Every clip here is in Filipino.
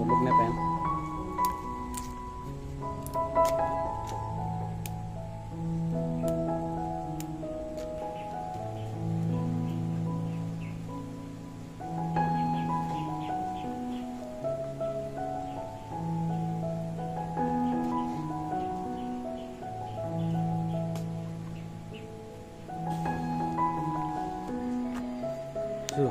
Tulog na pa yan. So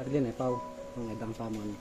Kardiyan eh, pau. Ang edang tamon.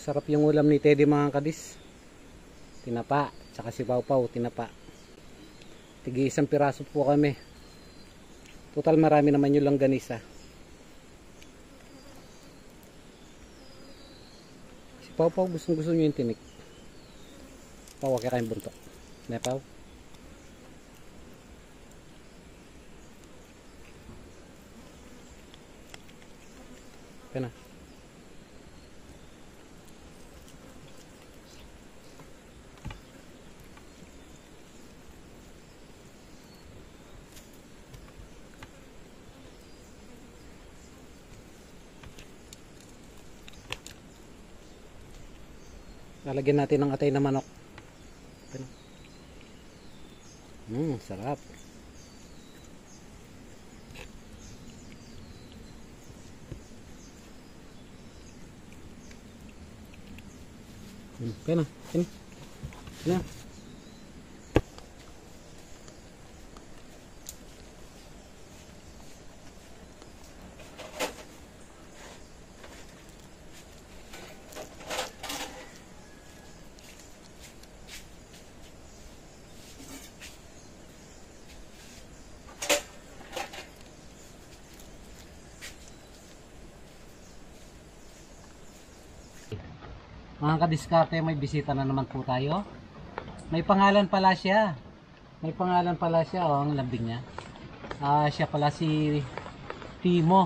Sarap yung ulam ni Teddy mga kadis. Tinapa, tsaka si Pau Pau, tinapa. Tigi isang piraso po kami. Total marami naman yung langganisa. Si Pau Pau gusto nyo yung tinik. Pau, wag kayong buntok. Na Pau? Kaya na. Lalagyan natin ng atay na manok. Sarap. Kaya na. Kaya na. Mga kadiskarte, may bisita na naman po tayo. May pangalan pala siya. May pangalan pala siya, oh, ang lambing niya. Siya pala si Timo.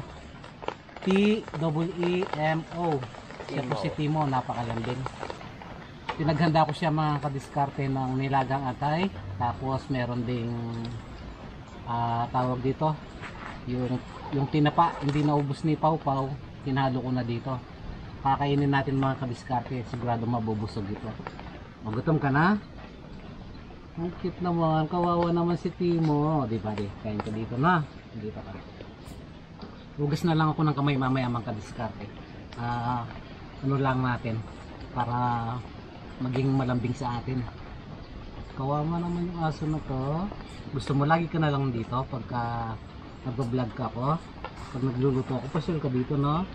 T-E-E-M-O. Siya po si Timo, napakalambing. Pinaghanda ko siya mga kadiskarte ng nilagang atay. Tapos meron ding tawag dito, yung tinapa, hindi naubos ni Pau Pau, tinalo ko na dito. Kakainin natin mga kadiskarte, sigurado mabubusog ito. Magutom ka na? Ang cute naman, kawawa naman si Timo. Di ba, kain ka dito na. Dito ka. Hugas na lang ako ng kamay mamaya mga kadiskarte. Ano lang natin para maging malambing sa atin. Kawawa naman yung aso na to. Gusto mo lagi ka na lang dito pagka nagbablog ka ko. Pag nagluluto ako, pasyal ka dito, no?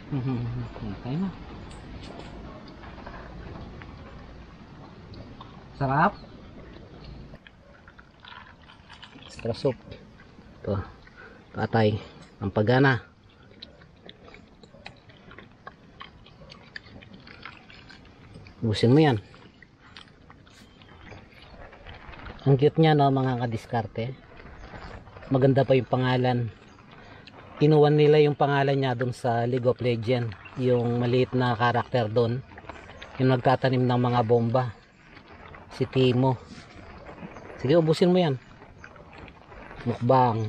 Okay na. Sarap. Extra soup. Ito. Patay. Ang pagana. Busin mo yan. Ang cute niya, no, mga kadiskarte. Maganda pa yung pangalan. Kinuwan nila yung pangalan niya doon sa League of Legends, yung maliit na karakter doon, yung nagtatanim ng mga bomba, si Timo. Sige, ubusin mo yan. Mukbang.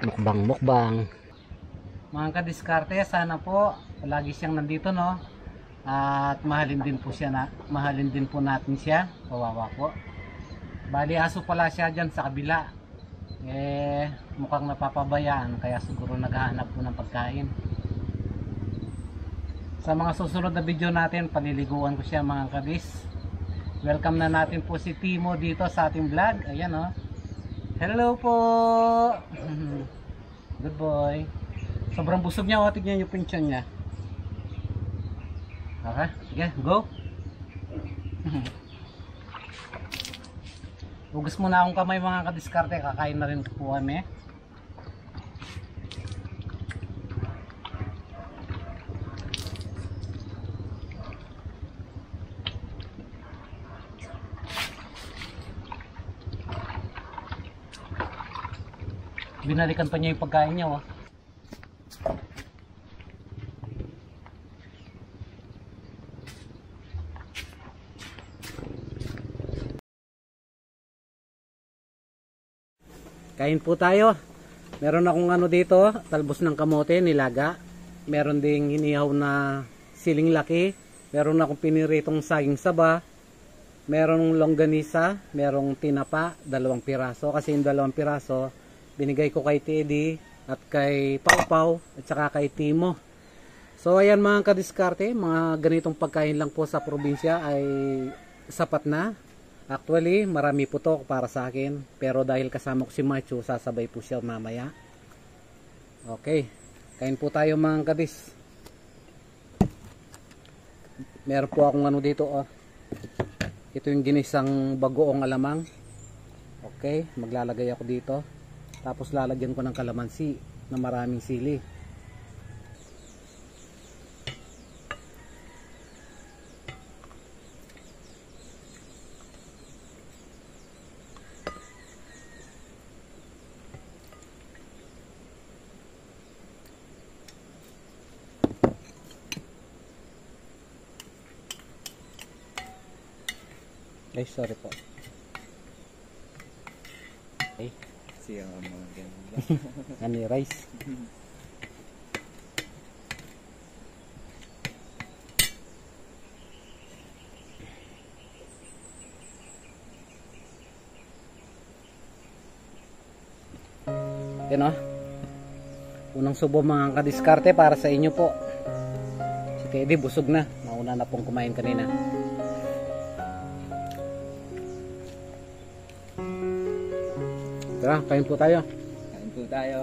Mukbang, mukbang. Mga kadiskarte, sana po lagi siyang nandito, no? At mahalin din po siya, mahalin din po natin siya. Kawawa po. Bali aso pala siya dyan sa kabila. Mukhang napapabayaan, kaya siguro naghahanap po ng pagkain. Sa mga susunod na video natin, paliliguan ko siya mga kadis. Welcome na natin po si Timo dito sa ating vlog. Ayan, oh. Hello po. Good boy. Sobrang busog niya, oh. Tignan niyo po yung tiyan niya. Okay, sige, go. Hugas muna akong kamay mga kadiskarte, kakain na rin po kami. Binalikan pa niya yung pagkain niya, oh. Kain po tayo. Meron akong ano dito, talbos ng kamote, nilaga. Meron ding inihaw na siling laki. Meron akong piniritong saging saba. Merong longganisa, merong tinapa, 2 piraso. Kasi yung 2 piraso, binigay ko kay Teddy at kay Pau Pau at saka kay Timo. So ayan mga kadiskarte, mga ganitong pagkain lang po sa probinsya ay sapat na. Actually, marami po to para sa akin. Pero dahil kasama ko si Machu, sasabay po siya mamaya. Okay, kain po tayo mga kadis. Meron po akong ano dito, oh. Ito yung ginisang bagoong alamang. Okay, maglalagay ako dito. Tapos lalagyan ko ng kalamansi na maraming sili. Ay, sorry po. Okay. Siya ang mga ganda. Ani rice. Yan, oh. Unang subo mga kadiskarte para sa inyo po. Si Teddy busog na. Nauna na pong kumain kanina. Tara, kain po tayo. Kain po tayo.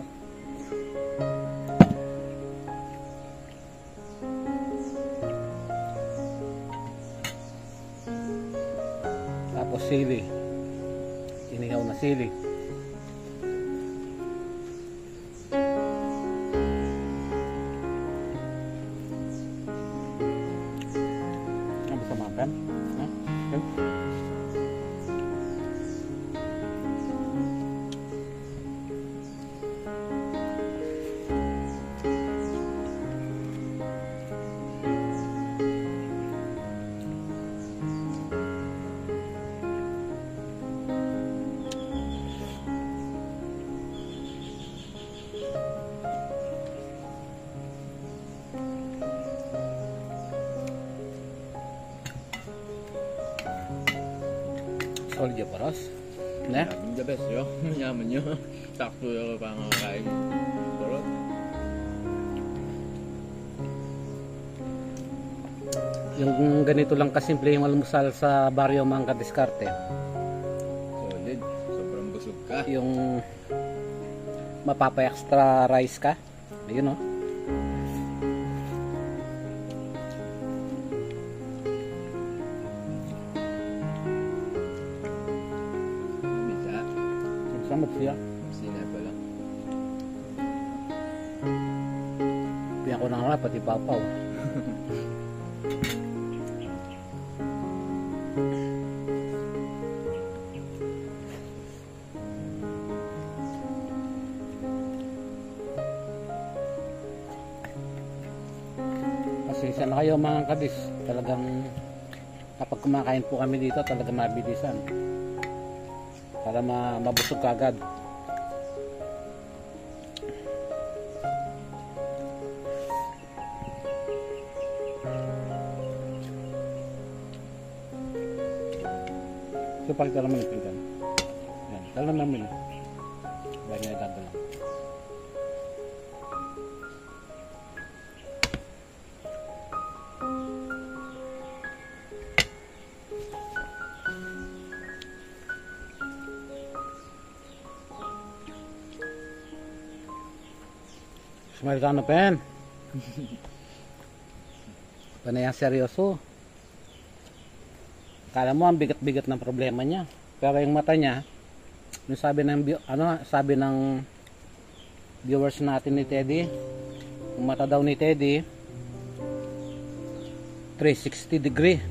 Tapos sili. Inihaw na sili. Ano sa makan? Ha? Okay. Solid yung paros. Ne? The best yo. Yaman nyo. Sakto yung pangakain. Pero Yung ganito lang kasimple yung almusal sa baryo mga kadiskarte. solid. Sobrang busog ka. Yung mapapa-extra rice ka. Ayun, oh. Bisa. Samot siya. Sina pa lang. Piyan ko na nga pati papaw. Pasensya na kayo mga kadis. Talagang kapag kumakain po kami dito, talagang mabilisan. Para mabusog kagad. So, pakita naman yung pinggan. Yan, tala namin. Bahay na itadala. Smile ka na, pen. Panayang seryoso. Kala mo ang bigat-bigat ng problema niya. Pero yung mata niya, yung sabi ng viewers natin ni Teddy, yung mata daw ni Teddy 360 degree.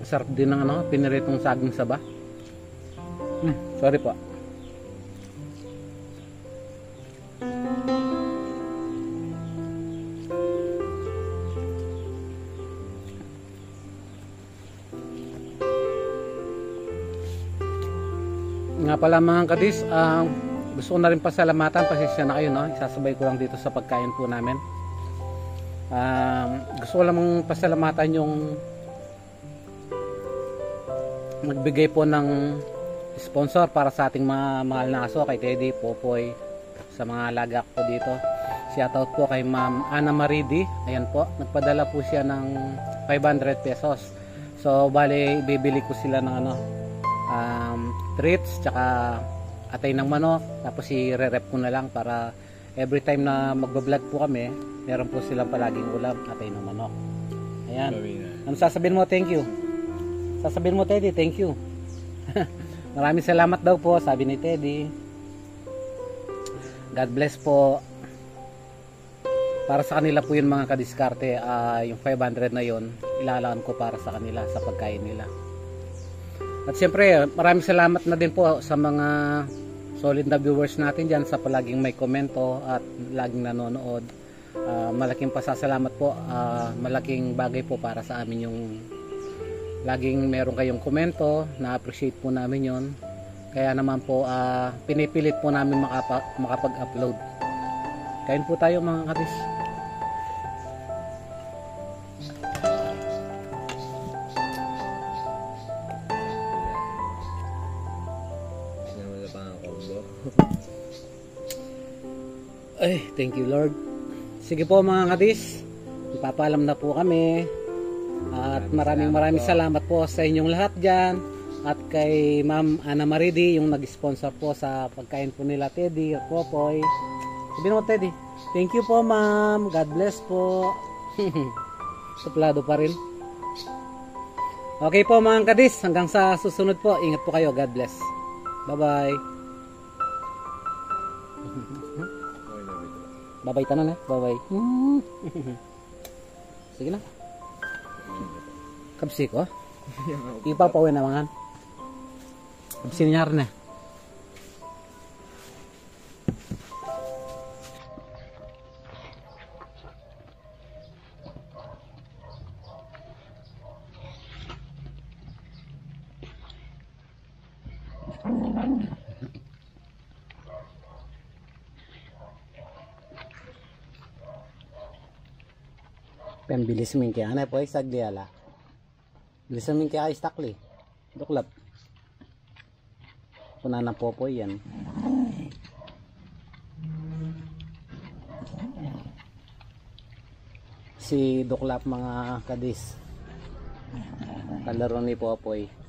Sarap din ng ano, piniritong saging saba. Sorry po. Nga pala mga kadis, gusto ko na rin pasalamatan, pasensya na kayo, no? Isasabay ko lang dito sa pagkain po namin. Gusto ko lang pasalamatan yung magbigay po ng sponsor para sa ating mga mahal na aso, kay Teddy, Popoy, sa mga alaga ko dito. Shoutout po kay Ma'am Ana Maridi. Ayan po, nagpadala po siya ng 500 pesos. So bali bibili ko sila ng ano, treats tsaka atay ng manok, tapos i-re-rep ko na lang para every time na magbablog po kami, meron po silang palaging ulam, atay ng manok. Ayan. Ano sasabihin mo? Thank you. Sasabihin mo, Teddy, thank you. Maraming salamat daw po, sabi ni Teddy. God bless po. Para sa kanila po yun mga kadiskarte, yung 500 na yun, ilalaan ko para sa kanila, sa pagkain nila. At siyempre, maraming salamat na din po sa mga solid na viewers natin dyan sa palaging may komento at laging nanonood. Malaking pasasalamat po, malaking bagay po para sa amin yung laging meron kayong komento, na-appreciate po namin yon. Kaya naman po, pinipilit po namin makapag-upload. Kain po tayo mga kadis. Ay, thank you Lord. Sige po mga kadis, ipapaalam na po kami. At maraming salamat po sa inyong lahat dyan. At kay Ma'am Ana Maridi, yung nag-sponsor po sa pagkain po nila Teddy at Popoy. Sabihin mo Teddy, thank you po ma'am, God bless po. Suplado pa rin. Okay po mga kadis, hanggang sa susunod po, ingat po kayo, God bless. Bye bye. Bye bye tanan eh, bye bye. Sige na. Kabsi ko. Ipapawin na mga. Kabsi niya rin eh. Pembilis min kaya na po isag diala. Bilisan min kaya istakli. Duklap. Puna na Popoy yan. Si Duklap mga kadis. Kalaro ni Popoy.